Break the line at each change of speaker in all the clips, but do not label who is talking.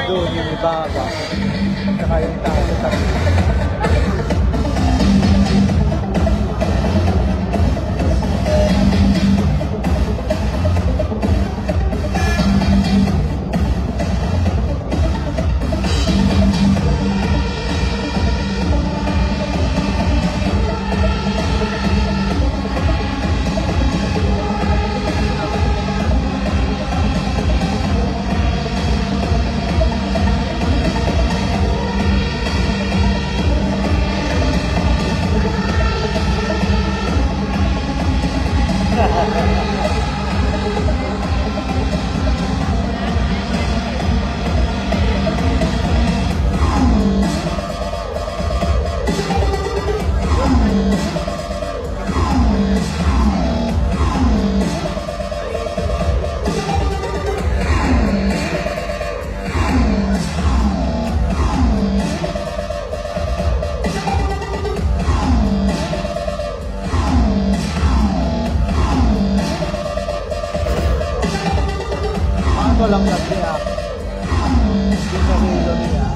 doon, yung ibaba. Saka yung taas sa tabi. Walang nag-react. Yung sarilo niya.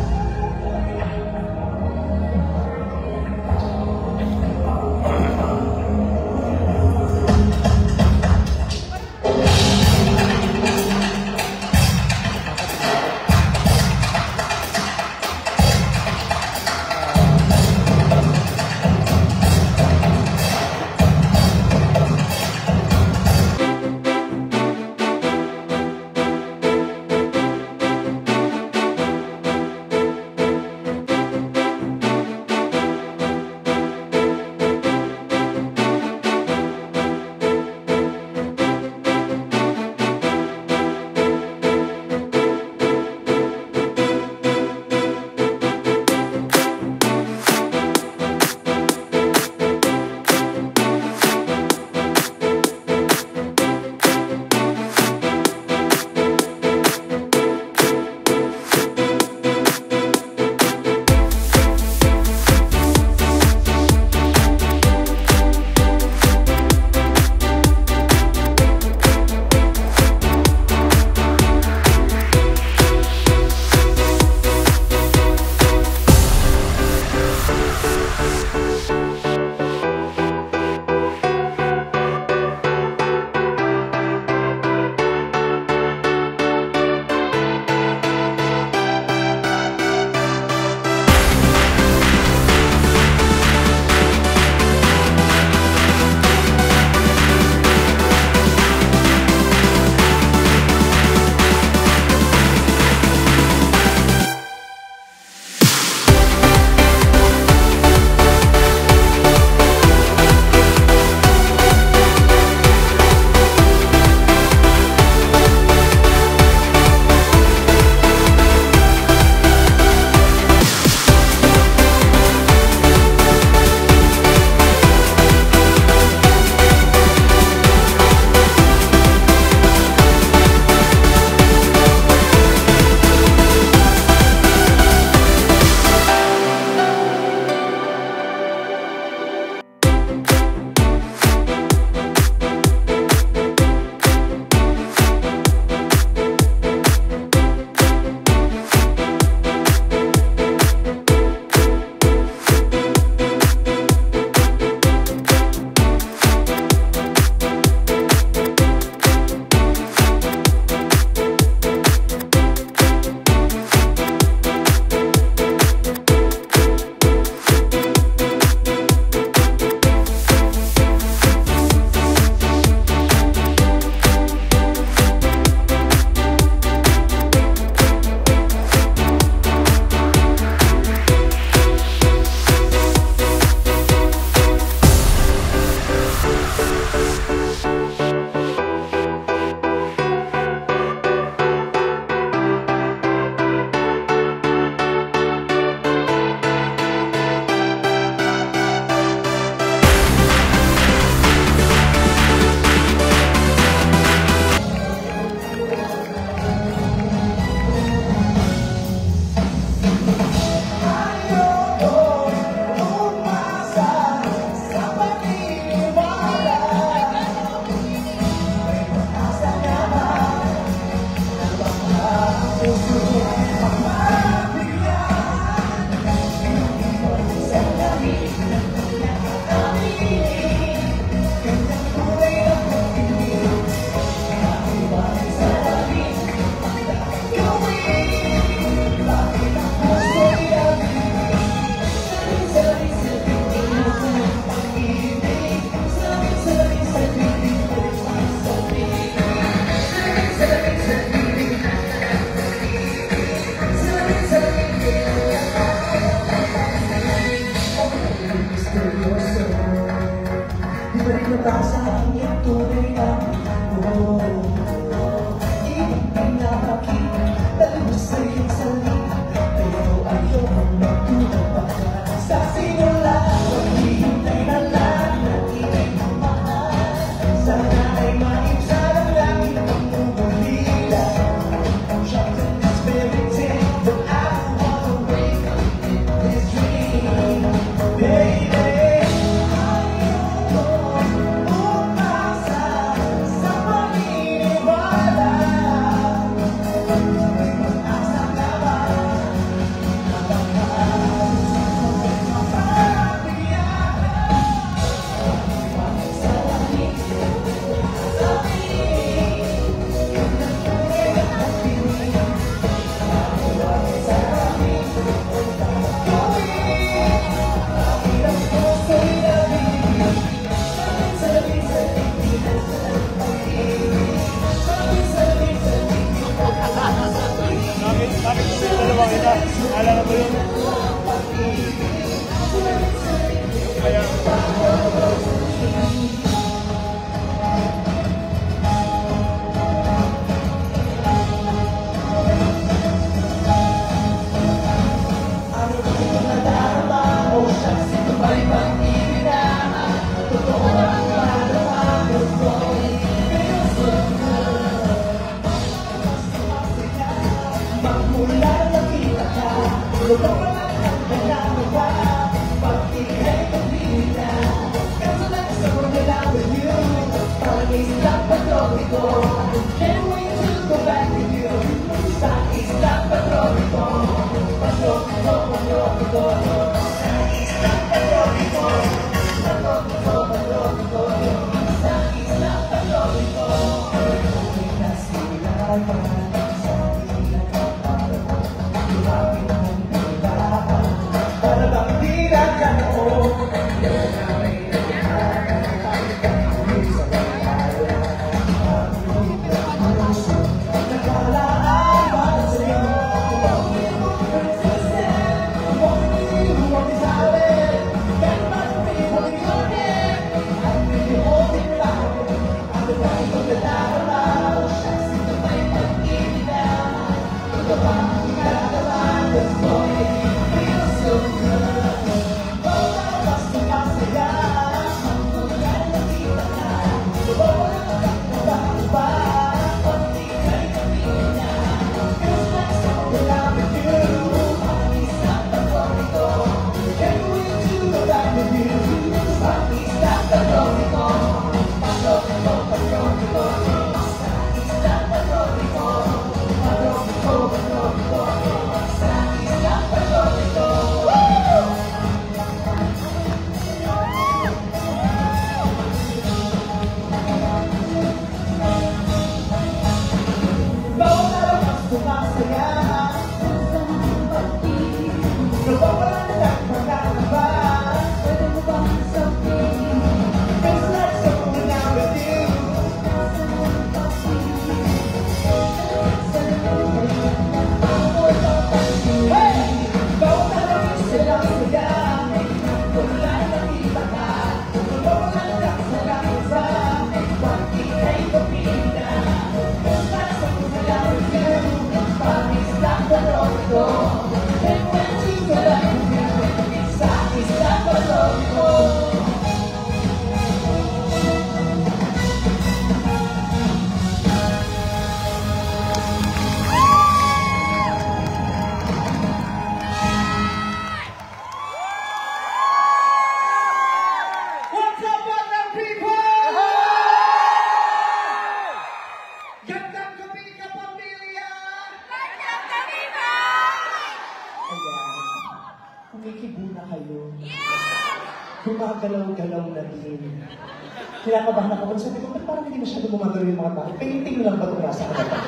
Bakit gusto yung dalawang ina? Alala mo yun? Kaya...
Kumikibo na kayo. Gumagalaw-galaw na din. Kinakabahan ako. Sabi ko, ba't parang hindi masyado gumagalaw yung mga tao? Painting lang ba ito nasa harapan?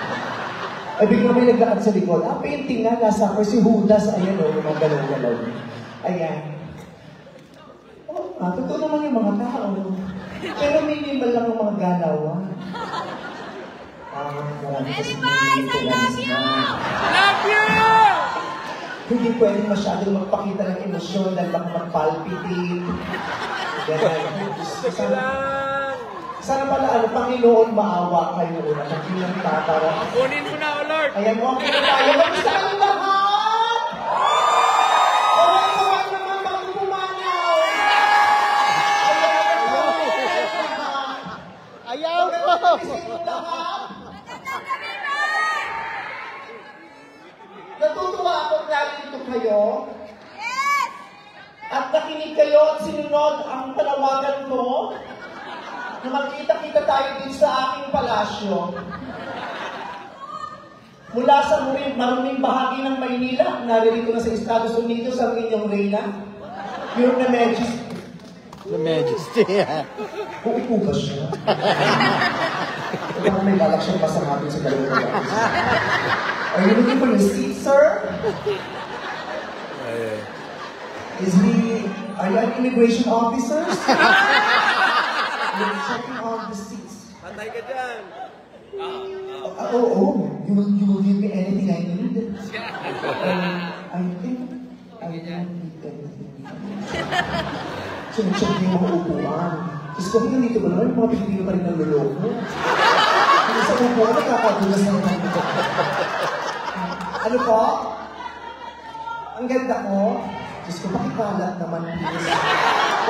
Ay, bigla may naglakad sa likod. Painting na, nasa ako si Judas. Ayan o, gumagalaw-galaw. Ayan. Totoo naman yung mga tao. Pero minimal lang yung mga galawan.
Anyways, I love you!
Love you!
Hindi pwedeng masyadong magpakita ng emosyon dahil baka mag-palpitate. Sana pala, Panginoon, maawa kayo na nakilang tatara.
Kunin mo na, O Lord!
Ayan mo, okay na tayo. Kamusta kayong lahat? Kaway naman bago pumanaw. Ayaw ko! Natutuwa akong narito kayo.
Yes!
At nakinig kayo at sinunod ang panawagan ko na magkita-kita tayo din sa aking palasyo. Mula sa maruming bahagi ng Maynila, naririto na sa Estados Unidos ang inyong reyna. Your Majesty.
The Majesty.
Uupo ba siya? Kaya may balak siyang pasangatin sa dalawang kaya. Are you looking for your seat, sir? Are you an immigration officer? You're checking on the seats.
Patay ka dyan!
You will give me anything I need? I think I don't need anything. Sinucheck niyo yung mga upuan. Tapos kung nandito ba naman, yung mga Pilipino pa rin naluloko. Kasi sa upuan, nagkakadulas na naman ito. Ano po? Ang ganda ko. Diyos ko, pakikalat naman, please.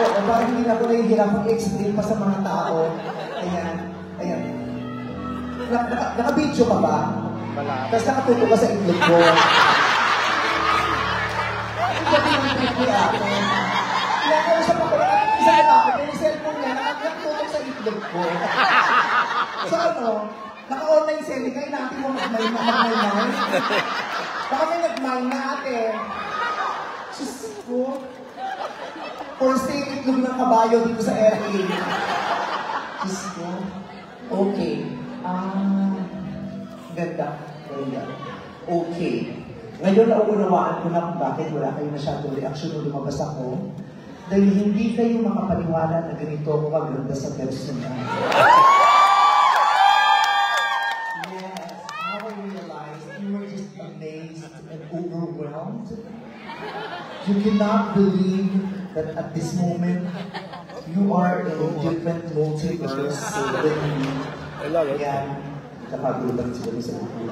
Oo, parang hindi na ako nahihirap explain pa sa mga tao. Ayan, ayan. Naka-video ka ba?
Wala.
Tapos nakatuto ka sa itlog ko. Ito din yung trick ni ate. Kinakausap ako na isa na ako, pero yung cellphone niya, nakatutok sa itlog ko. So ano, naka-online selling kayo natin mo mag-mine. Baka may nag-mine na ate. Sus ko. For sale itlog ng kabayo dito sa LA. Sus ko. Okay. Ganda. Ganda. Okay. Ngayon nauunawaan ko na kung bakit wala kayo masyadong reaksyon nung lumabas ako. Dahil hindi kayo makapaniwala na ganito ako kaganda sa personal. Yes, now I realized you were just amazed and overwhelmed. You cannot believe that at this moment, you are in a different multiverse than me. Yan. Nakagulat sila sa upuan.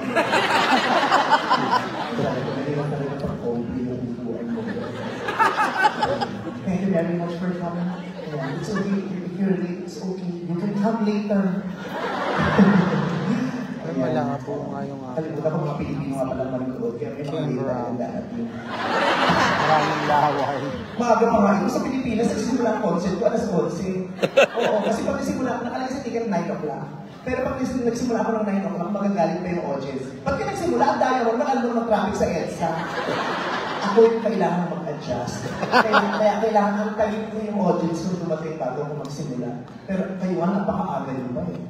Nahirap ka rin na pag-open yung upuan mo. Thank you very much for coming. Yeah, it's okay. If you're late, it's okay. You can come later.
Alam mo lang po nga yung
Kalimutan ko mga Pilipino nga palang manunod. Kaya may mga late ang darating.
maraming laway.
Maaga pa nga yun. Sa Pilipinas, nagsimula ang concert ko, alas 11. Oo, kasi pag nagsimula, nakalagay sa ticket 9 o'clock. Pero pag nagsimula ako ng 9 o'clock, magagalit pa yung audience. Pag nagsimula, ang daya mo, nakalong ng traffic sa EDSA. Ako yung kailangan mag-adjust. Kaya kailangan ang talit ko yung audience kung dumating bago ako magsimula. Pero kayo, napaka-aga nyo ba eh?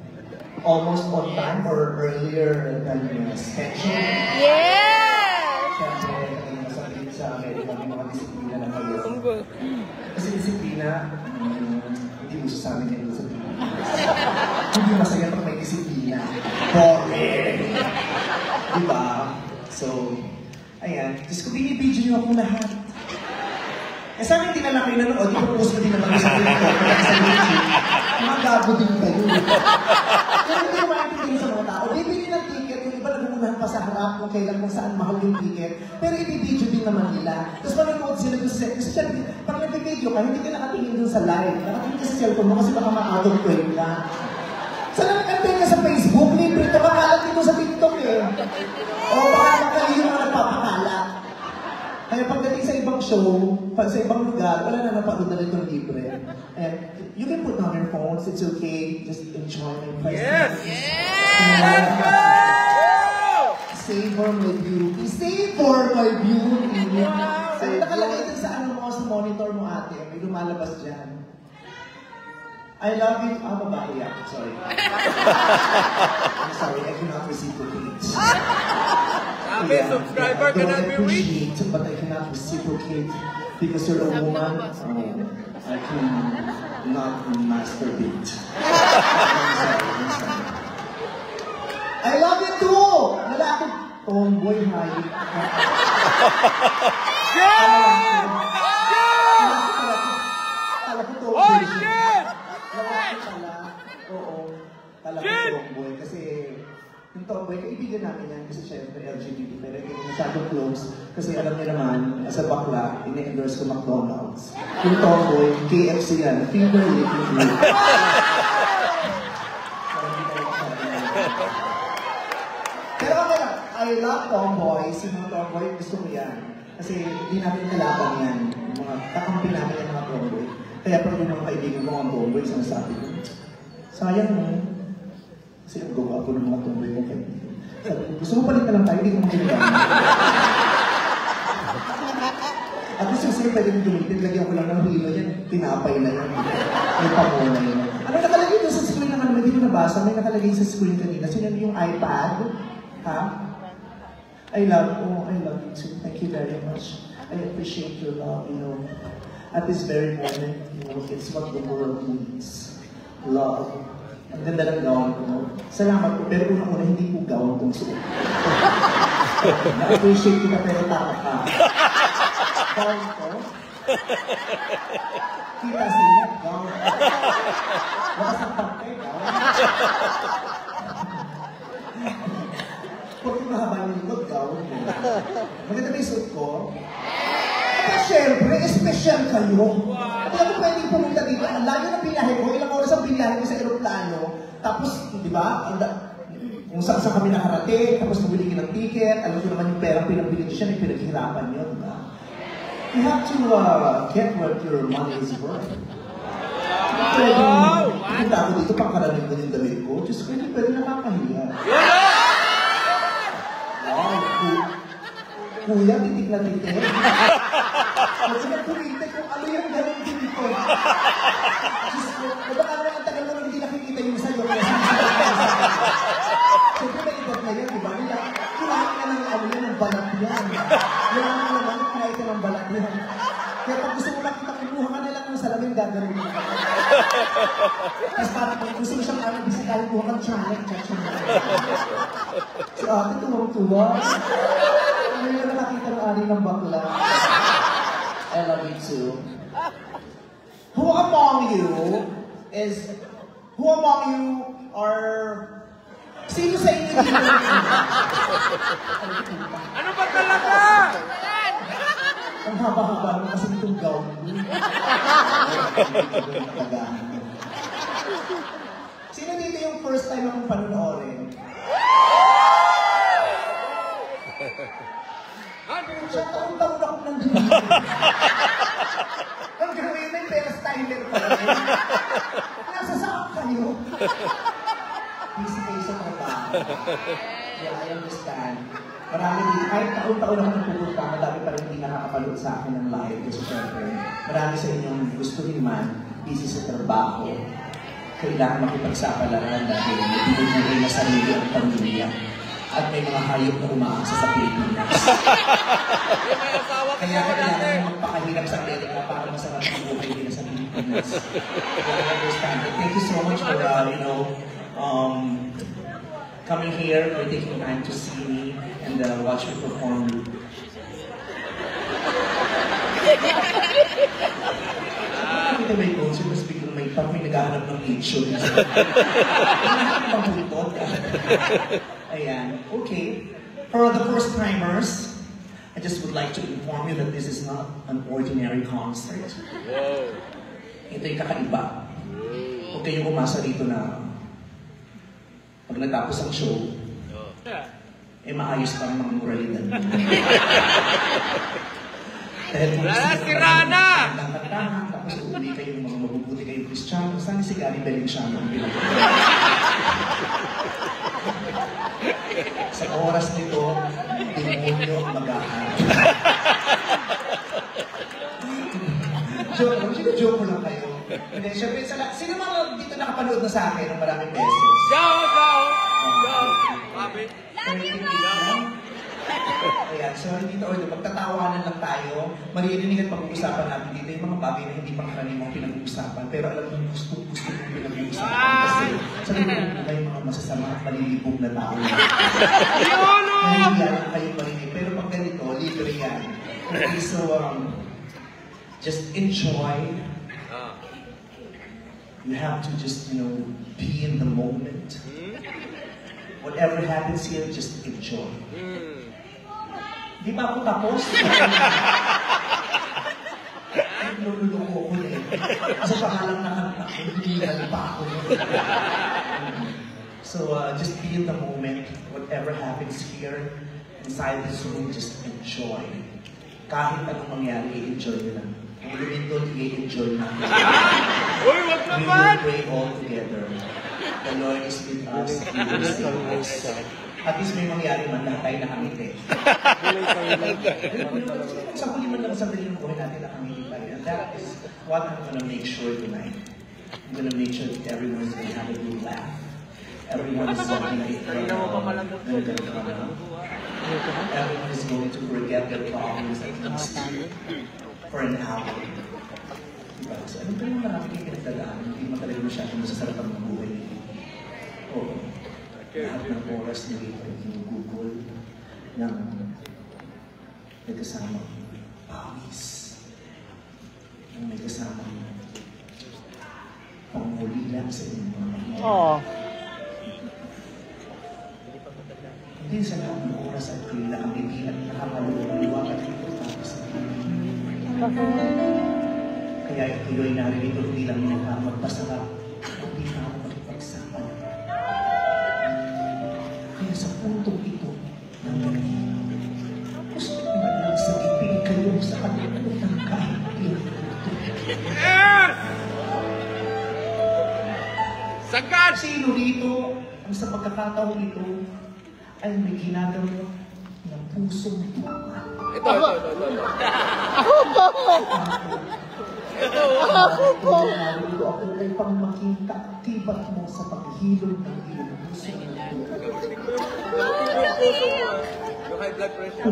Almost on time or earlier than schedule.
Yes!
Siyempre, yung sabihin sa Amerika, may mga disiplina na kayo. Kasi disiplina, hindi uso sa amin yung disiplina. Hindi masaya pag may disiplina. Boring! Diba? So, ayan. Diyos ko, binibidyo niyo ako lahat. Eh, sana hindi na lang kayo nanood, di ko post ko din naman sa YouTube. Mga gago din kayo. Pero hindi ko maintindihan sa mga tao. Bibili ng ticket, yung iba nagugunahan pa sa harap kung kailan kung saan mahal yung ticket. Pero ibibidyo din naman nila. Tapos manonood sila doon sa set. Kasi syempre, pag nag-video ka, hindi ka nakatingin doon sa live. Nakatingin ka sa cellphone mo kasi baka ma-out of frame ka. Sana nag-antay ka sa Facebook, libre ito, makalat dito sa TikTok eh. O baka makali yung mga nagpapakalat. Kaya pagdating sa ibang show, pag sa ibang lugar, wala na napanood na nitong libre. And you can put down your phones, it's okay, just enjoy my presence.
Yes!
Savor my beauty. Savor my beauty. So, nakalagay din sa ano mo, sa monitor mo ate, may lumalabas dyan. I love you. Babae yan. Sorry. I'm sorry, I cannot reciprocate.
Okay, subscriber cannot be reached.
But I cannot reciprocate because you're a woman. I cannot masturbate. I'm sorry. I love you too! Lalaki. Tomboy, hayop. Kala ko tomboy.
Oh, shit!
Lalaki pala. Oo. Kala ko tomboy. Kasi yung tomboy, kaibigan namin yan kasi syempre LGBT. Pero hindi masyadong close. Kasi alam niyo naman, as a bakla, ini-endorse ko McDonald's. Yung tomboy, KFC yan. Finger licking group. Pero okay lang, I love tomboys. Yung mga tomboy, gusto ko yan. Kasi hindi natin kalaban yan. Yung mga kakampi namin yung mga tomboy. Kaya pag yung mga kaibigan ko mga tomboy, sinasabi ko, sayang mo. Kasi ang gawa ko ng mga tomboy ko kaibigan. Sabi ko, gusto mo palit na lang tayo, hindi ko magkaibigan. At least yung sa'yo pwede mo gamitin, lagyan ko lang ng hilo yan, tinapay na yan. May pamona yan. Ano nakalagay doon sa screen na naman, hindi ko nabasa, may nakalagay sa screen kanina. Sino yung iPad? Ha? I love you too. Thank you very much. I appreciate your love, you know. At this very moment, you know, it's what the world needs. Love. Ang ganda ng gawin ko. Salamat po, pero unang-una hindi po gawin kong suot. Na-appreciate kita pero takot ka. Gown ko? Kita siya, gown. Lakas ang pagkay, gown. Huwag yung mahaba ng likod, gown. Maganda ba yung suit ko? At syempre, espesyal kayo. Hindi ako pwedeng pumunta dito. Ang layo ng binahe ko, ilang oras ang binahe ko sa aeroplano. Tapos, di ba, kung saan kami nakarating, tapos bumili ka ng ticket, alam ko naman yung perang pinabili ko siya, yung pinaghirapan yun, di ba? You have to get what your money is worth. Pumunta ako dito, pangkaraling ko yung damit ko. Diyos ko, hindi pwede nakakahiya. Wow, kuya, titik na titik. Kasi nagpuminte kung ano yung ganun dito. Diyos ko, baka naman ang tagal naman hindi nakikita yung sa'yo. Siyempre may ibat na yan, di ba? Kailangan ka ng ano yan, ng balat yan. Kailangan naman, kinain ka ng balat yan. Kaya pag gusto mo nakita, kinuha ka na lang ng salamin, gagawin mo. Tapos parang kung gusto mo siyang ano, bisitahin, kuha ka ng channel, si ate, tuwang-tuwa. Ano yung nakakita ng ari ng bakla? I love you too. Who among you are... Sino sa inyo dito?
Ano ba talaga?
Ang haba-haba mo kasi itong gown. Sino dito yung first time akong panonoorin? Siya taon-taon akong nandun. Ang gawin may pera-styler pa rin. Nasa saan kayo? Busy kayo sa trabaho. Yeah, I understand. Marami din, kahit taon-taon ako nagpupunta, madami pa rin hindi nakakapanood sa akin ng live. Kasi syempre, marami sa inyong gustuhin man, busy sa trabaho. Kailangan makipagsapalaran dahil may binubuhay na sarili ang pamilya. At may mga hayop na umaasa sa Pilipinas. Kaya kailangan magpakahirap sa Amerika para masarap ang buhay nila sa Pilipinas. I understand it. Thank you so much for, coming here, for taking time to see me and watch me perform. Nakakita ba yung concert, mas biglang may parang may naghahanap ng lead-show. Ayan, okay. For the first timers, I just would like to inform you that this is not an ordinary concert. Wow. Ito yung kakaiba. Huwag kayong umasa dito na pag natapos ang show, maayos pa ang mga moralidad. Dahil kung gusto nyo kantahan, tapos uuli kayong mga mabubuti kayong Kristiyano, saan si Gary Balenciano ang pinagawa? Sa oras nito, demonyo ang mag-aharap. Joke mo lang kayo. Hindi, syempre, sino mga dito nakapanood na sa akin ng maraming beses?
Go!
Love you, Mom!
Ayan, so dito ordo, magtatawanan lang tayo. Maririnig at pag-uusapan natin dito yung mga bagay na hindi pang karaniwang pinag-uusapan. Pero alam mo, gusto kong pinag-uusapan. Kasi sabi mo may mga masasama at malilibog na tao. Nahihiya lang kayong marinig. Pero pag ganito, libre yan. Okay, so just enjoy. You have to just, be in the moment. Whatever happens here, just enjoy. Di ba ako tapos? Nululoko ko na eh. Kasi pangalang nakanta ko, hindi pa ako. So, just be in the moment. Whatever happens here, inside this room, just enjoy. Kahit anong mangyari, i-enjoy nyo lang. Kung lumindol, i-enjoy natin.
Uy, wag
We
naman!
will pray all together. The Lord is with us. He will save us. At least may mangyari man, lahat tayo nakangiti. Sa huli man lang sa daling buhay natin nakangiti tayo. And that is what I'm gonna make sure tonight. I'm gonna make sure that everyone is gonna have a good laugh. Everyone is going everyone is going to forget their problems at least for an hour. Diba? So, ano ba yung marami kayong pinagdadaan? Hindi mo talaga masyadong masasarap ang buhay. Oo. Lahat ng oras nyo ito, Google. ng may kasama pawis, ng may kasama pangulila sa inyo.
Oh.
Hindi sa lahat ng oras at kailan ang ibihan nakamaluwa at importante sa inyo. Kaya ito'y naririto bilang magpasarap at di na ako magpagsama. Kaya sa puntong ito, gusto ko ba lang sagipin kayo sa kanilang kahit
Yes! Sagad!
sino dito ang sa pagkakataong ito ay may ginagawa ng pusong bunga.
Ito.
Ako ay pang makita tibat mo sa paghilom ng iyong puso.
Yung high blood pressure.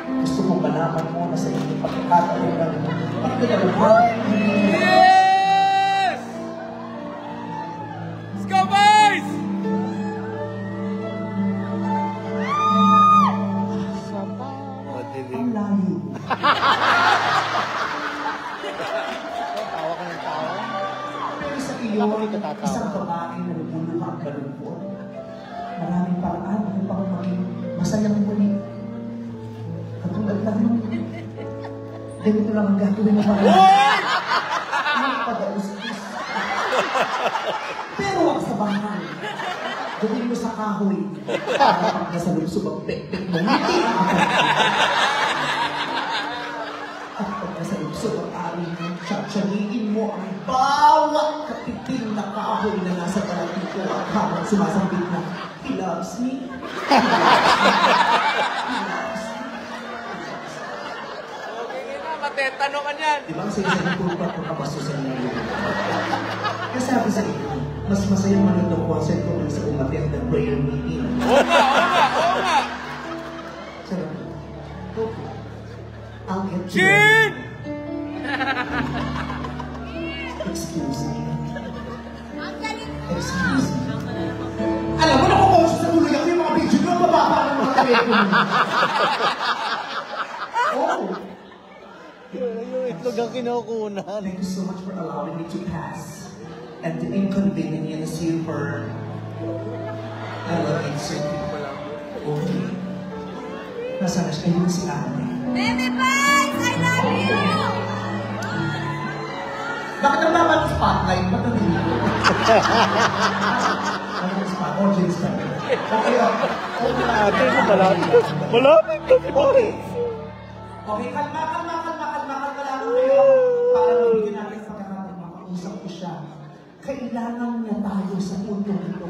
Gusto kong malaman mo na sa iyong pagkakataon ng pagkakataon.
Yes! Let's go, boys!
Ang layo.
Tawa ka ng tawa.
Pero sa iyo, isang babae na lubuluha ang kalungkot. Maraming paraan upang maging masayang muli. Katulad lang nung ganito lang ang gagawin ng mga pag-austis. Pero huwag sa bahay. Gawin mo sa kahoy. Para pag nasa lubso, magpekpek mo. Ngiti ang at pag nasa lubso, mag-aring mo, tsatsaniin mo ang bawat katiting na kahoy na nasa balating ko at habang sumasambit na, he loves me.
Okay na, matetano ka niyan.
Di ba ang sinasabi ko pa kung kapaso sa inyo? Kasi sabi sa inyo, mas masayang manood ng concert ko sa umatid ng prayer meeting.
Oo nga.
Sarap. Okay. I'll get to
Chin!
Excuse me. Excuse me. Alam mo, nakukonsa sa tuloy ako yung mga video ko, mababa ng mga telepono. Oh.
Yung itlog ang kinukunan.
Thank you so much for allowing me to pass and to inconvenience you for answering. Okay. Nasaan na siya? Ayun si Ate.
Baby Bites, I love you!
Bakit ang baba ng spotlight? Ba't ang hindi ko? Ano yung spot? Oh, James Bond. Okay,
Ate, malapit na si
Okay. Okay, kalma lang kayo. Para mabigyan natin sa pagkakataon, makausap ko siya. Kailangan niya tayo sa puntong ito.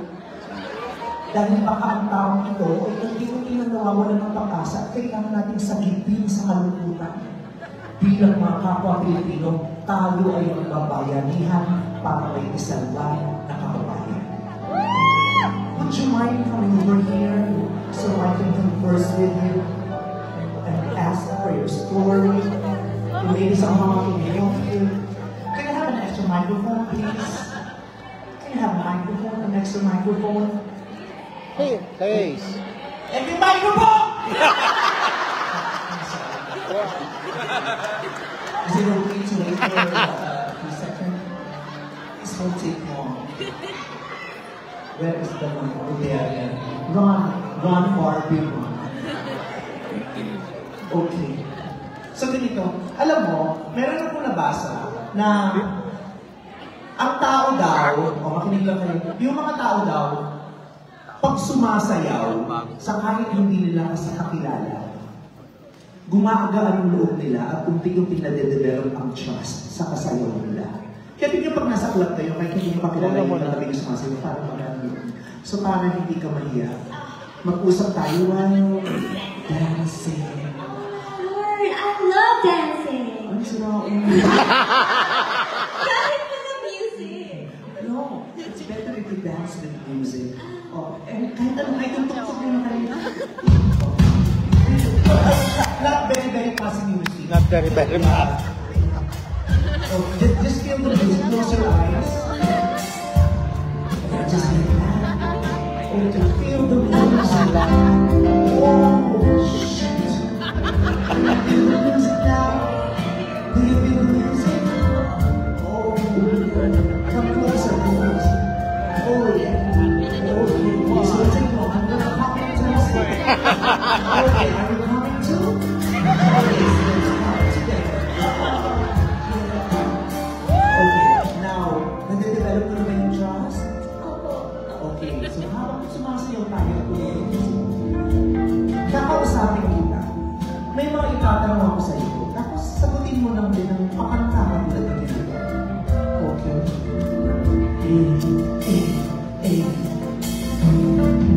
Dahil baka ang taong ito ay unti-unti na nawawalan ng pag-asa at kailangan natin sagipin sa kalungkutan. Bilang mga kapwa Pilipino, tayo ay magbabayanihan para may isang na kababayan. Would you mind coming over here so I can converse with you and ask for your story? Maybe someone can help you. Can I have an extra microphone, please? Can I have a microphone, an extra microphone?
Face.
Every microphone! Is it okay to wait for a few seconds? This won't take long. Where is the one? Oh, there. Run far, big one. Okay. So ganito, alam mo, meron akong nabasa na ang tao daw, makinig lang kayo, yung mga tao daw, pag sumasayaw, sa kahit hindi nila kakilala, gumaagaan ang loob nila at unti-unti na-develop ang trust sa kasayaw nila. Kaya tingnan pag nasa club kayo, kahit hindi nyo pakilala yung mga labing sumasayaw, parang marami. So para hindi ka mahiya, mag-usap tayo while dancing.
Lord, I love dancing.
Ano sila?
Dance with the music.
No, it's better if you dance with music. Oh, and kahit yung tuktok nyo na kanina. Not very, very fast music.
Not very much.
Oh, just feel the music. Close your eyes. Just like that. Oh,
lang.
Oh, shit. Do you feel the music now? Do you feel the music? Oh, come closer, please. Oh, yeah. Okay, so take one. I'm gonna pop into the music. Okay, are you coming too? Okay, so let's come together. Okay, now, nade-develop na ba yung trust? Okay, so habang sumasayaw tayo at kakausapin kita, may mga itatanong ako sa iyo, tapos sagutin mo lang din ang pakantahan tulad ng ginagawa. Okay?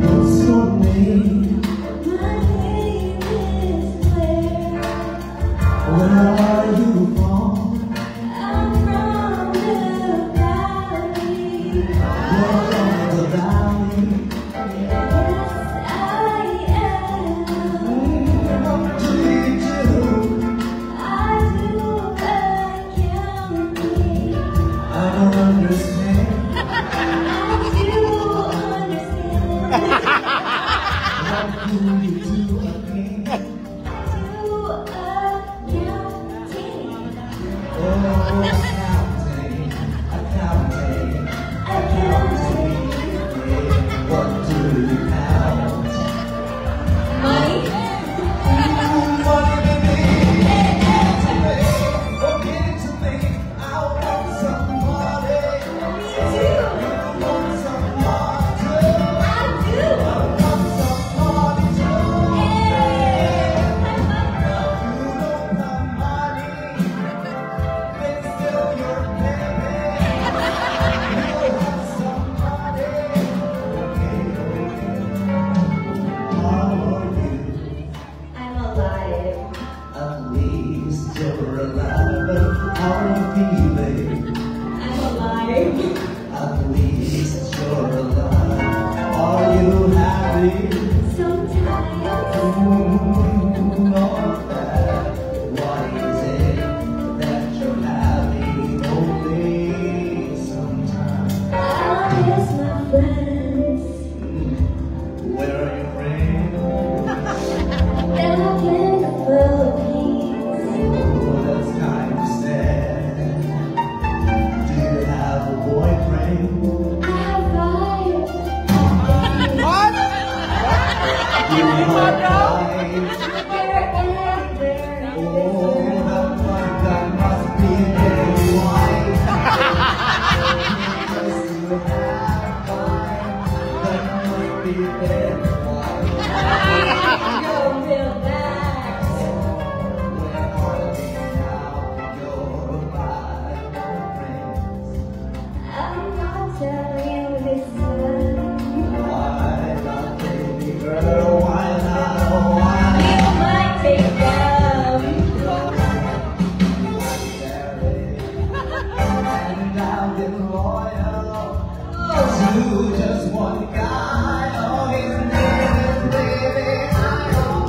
What's your name?
My name is Claire.
Where are you from?
I'm from the valley.
You're from the valley.
Yes, I am.
What do you do?
I do accounting.
I don't understand.
I do understand.
What do you do again?
I do accounting.
Oh, accounting, accounting, accounting. What do you count?
Money.
Money, baby. Oh, give it to me. I want some money.
Me too.
I want some money.
I do.
I want some money too.
Hey.
You don't have money, but still you're baby. You have some money. How are you?
I'm alive.
At least you're alive. How are you feeling?
I'm alive.
At least you're alive. Are you happy?
Sometimes
Not that. What is it that you're having only sometimes?
I miss my friends.
Where are your friends?
Back in the Philippines.
Oh, that's kind of sad. Do you have a boyfriend?
I have five.
Do you have a wife?
They're everywhere.
Oh, that one that must be very white. Yes, you have one that must be very white.
No real bags.
Where are they now, your bad friends?
I'm not telling you this time.
Why not, baby girl? Why not? Oh, why
You might take them.
And I've been loyal to just one guy. Oh, his name is Baby Idol.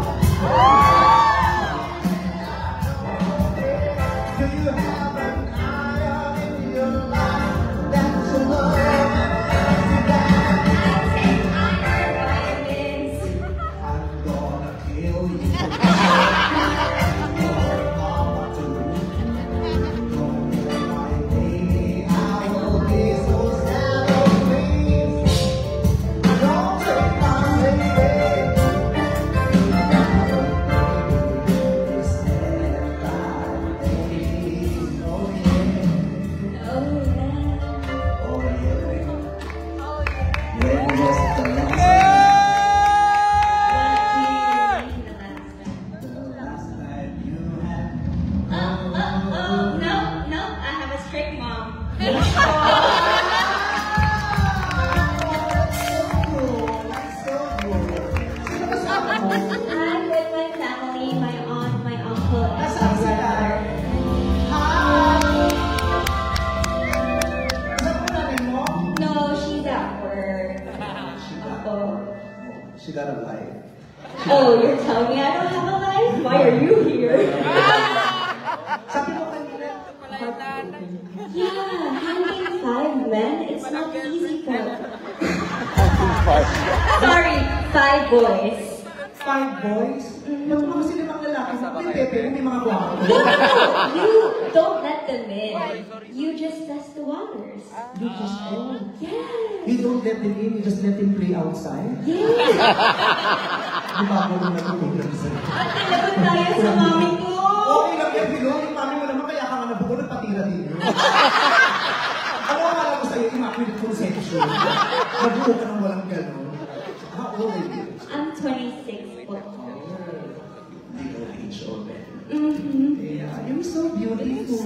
Do you have an idol in your life that you love and that
I take iron vitamins.
I'm gonna kill you? Your mama too. Don't remind me, I will be so sad. Oh, please, don't take my baby. Stand by me. Oh yeah,
Oh yeah.
oh yeah. When was the last time you had?
Oh, no, I have a strict mom. I'm with my family, my aunt, my uncle, and my brother. No, she's at work. Oh.
She got a life.
Oh, you're telling me I don't have a life? Why are you here?
Sabi mo kanina,
Yeah, handling 5 men, it's not easy for Sorry, 5 boys.
5 boys? Ba't mga kasi limang lalaki? May Pepe, may mga gwapo.
You don't let them in. You just test the waters.
You just go.
Yes.
You don't let them in, you just let them play outside?
Yes.
Di ba ako nung natutulog sa'yo?
Lagot tayo sa mami ko.
Okay lang yan, Bilo. Yung mami mo naman, kaya ka nga nabuko, nagpatira din yun. Ano ang alam ko sa'yo, immaculate conception. Nabuko ka nang walang gano'n. How old are you?
I'm 26 po.
Legal age already.
Mm-hmm.
Yeah, you're so beautiful.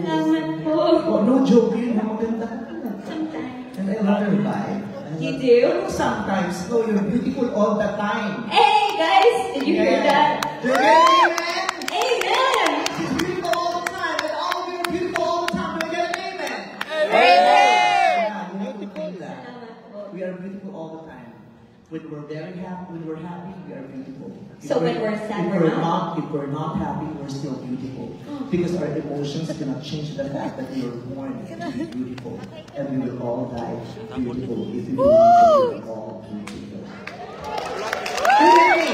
Salamat po.
Oh, no joke yun, maganda ka na.
Sometimes.
And I love your vibe.
You do?
Sometimes, no, you're beautiful all the time.
Hey guys, did you hear that?
Amen!
Amen!
She's beautiful all the time, and all of you are beautiful all the time. Can I get an amen?
Amen!
Yeah, you have to feel that.
Salamat po.
We are beautiful all the time. When we're very happy, when we're happy, we are beautiful.
So when we're sad,
if
we're
if we're not happy, we're still beautiful. Because our emotions cannot change the fact that we were born to be beautiful. And we will all die beautiful if we believe that we are all beautiful. Hey!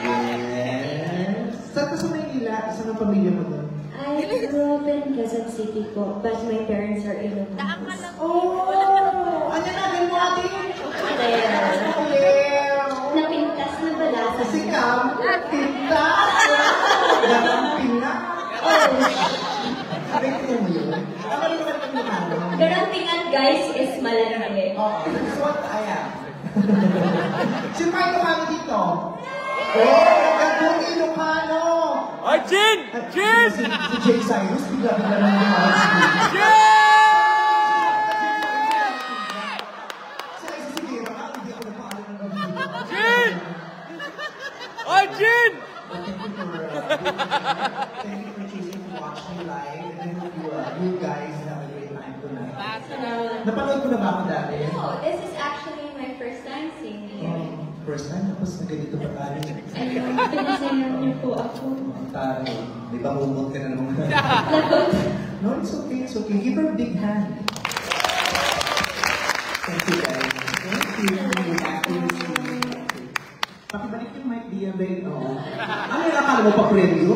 Yes! Saan ka sa Maynila? Saan ang pamilya mo doon?
I grew up in Quezon City po, but my parents are Ilocanos.
Oh! Ano na din mo atin?
There. Napintas na bala sa
Kasi Cam, pintas! Nakamping na! Oh! Sabi ko mo yun. Ano rin naman kami naman?
Garantingan guys is malandi.
Oh, that's what I am. Sino kayo kumano dito? Oh, nagkakong Ilocano!
Ay, Jin! Jin!
Si Jay Cyrus, bigla-bigla naman yung mga sila.
Jin!
Sila isa si Vera, hindi ako nagpaalam ng video.
Jin! Ay, Jin!
Thank you for choosing to watch me live. And I hope you guys have a great time tonight. Napanood ko na ba ako dati?
Oh, this is actually my first time seeing you.
First time, tapos na ganito pa tayo.
Ayun, pinasayaw niyo po ako.
Taray, may pangumot ka na naman.
Lagot.
No, it's okay, it's okay. Give her a big hand. Thank you, guys. Thank you. Your accuracy. Pakibalik yung mic, Dia, babe. Oo. Ano yung akala mo pa preview?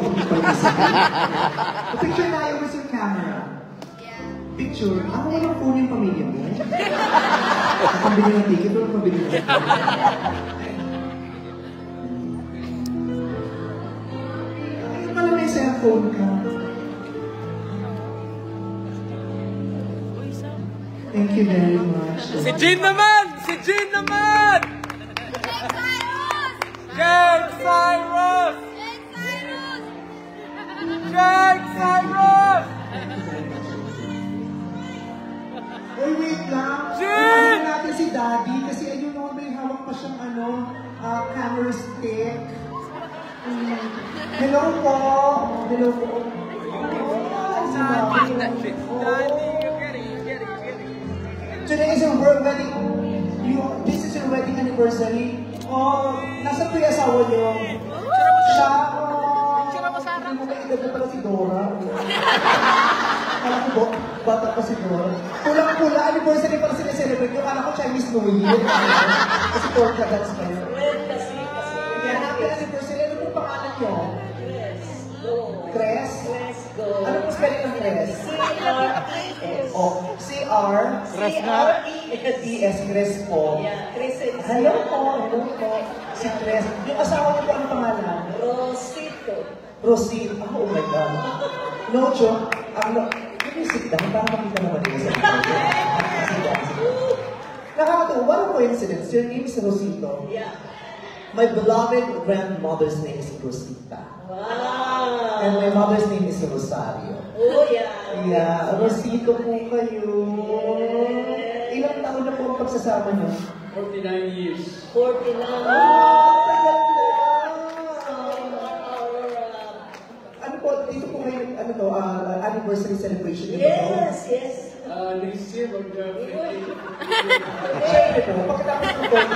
Picture tayo with your camera. Picture. Ano walang phone yung pamilya mo? Pambili ng ticket o pambili ng ticket? Ano pala may cellphone ka? Thank you very much.
Si Jin naman! Si Jin naman! Jake Cyrus! Jake Cyrus!
Uy, wait lang.
Jin!
Ano natin si Daddy kasi ayun naman may hawak pa siyang camera stick. Hello po. Hello po. Si Daddy. Today is your wedding. This is your wedding anniversary. Oh, nasa po yung asawa niyo? Siya, hindi mo may edad na pala si Dora. Alam ko, bata pa si Dora. Pulang-pula, anniversary pala sineselebrate yung anak ko Chinese New Year. Kasi pork dance pa yun. Kaya happy anniversary. Ano pong pangalan niyo? Cres? Ano pong spelling ng Cres? Oh, C-R-E-S, Cres po. Hello po, hello po. Si Cres. Yung asawa niyo po, ano pangalan? Rosito. Oh my God. No joke. Can you sit down? Para makita naman din sa video. Nakakatawa. What a coincidence. Your name is Rosito.
Yeah.
My beloved grandmother's name is Rosita.
Wow.
And my mother's name is Rosario.
Oh, yeah.
Yeah, Rosito po kayo. Ilang taon na po ang pagsasama niyo?
49 years.
49.
Tagal na. Ano po, ito po ngayon, ano to, anniversary celebration niyo ba to?
Yes, yes.
Next year,
Siyempre po, pagkatapos ng board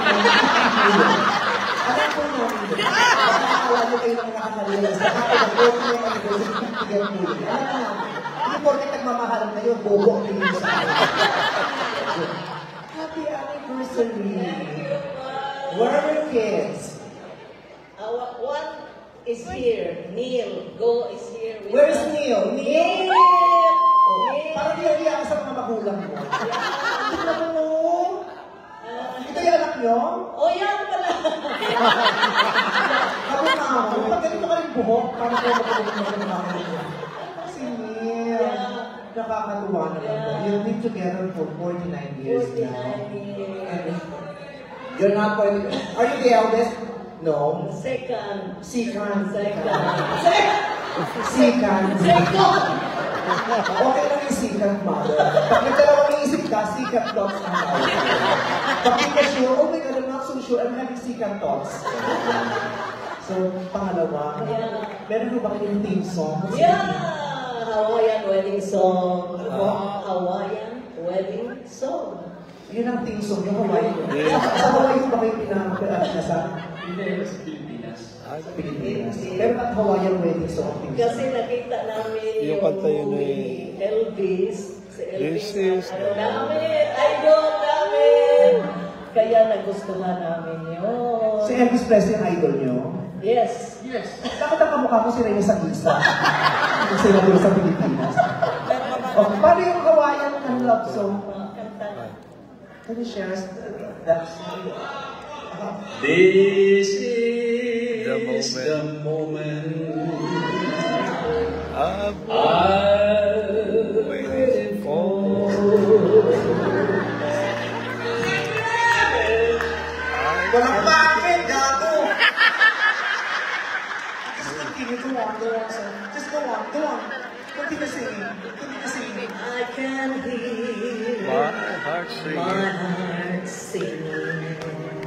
alam po namin doon. Nakakala nyo kayo ng nakakalilas. Nakakala ng board niyo ang anniversary, bigyan mo yun. Alam na namin. Hindi porket nagmamahalan na yun, bobo ang tingin sa akin. Happy anniversary. Where are your kids?
One is here. Neil. Go is here. with
Where is
us.
Neil?
Neil!
Oh,
Neil!
parang niya ka sa mga magulang mo. Tignan mo. Ito yung anak nyo?
Oh, yan pala.
Ako na ako. Pag ganito ka rin buhok, parang ko magaling mo ng mga nyo. Si Neil. Nakakatuwa naman. You've been together for 49 years now.
49 years.
And you're not 40. Are you the eldest? No.
Second.
Second.
Second.
Second.
Second.
Okay lang yung second mother. Pag nagdalawang iisip ka, second thoughts na tayo. Pag hindi ka sure, oh my God, I'm not so sure, I'm having second thoughts. So, pangalawa, meron mo ba kayong theme song?
Yeah! Hawaiian wedding song. Hawaiian wedding song.
Yun ang theme song, yung Hawaii. Sa Hawaii ba kayo pinasa?
Hindi, sa Pilipinas.
Pilipinas. Pero ba't Hawaiian wedding song? theme song?
Kasi nakita namin
Yung kanta yun
movie Elvis. Si Elvis.
This is
Ano namin? Idol namin! Kaya nagustuhan namin yun.
Si Elvis Presley ang idol nyo?
Yes.
Yes.
Bakit ang kamukha mo si Reyes Aguisa? Kung sila doon sa Pilipinas. O, paano yung Hawaiian love song?
Kanta.
Can you share us that song?
This is
The
the moment
I've
I've
waited for.
Walang bakit, gago! Just continue, go on, sir. Just go on. Continue singing.
I can hear
My heart
my
singing.
heart singing.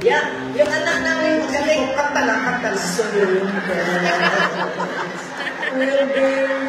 Yeah, yung anak namin magaling.
Kanta lang.
Will burn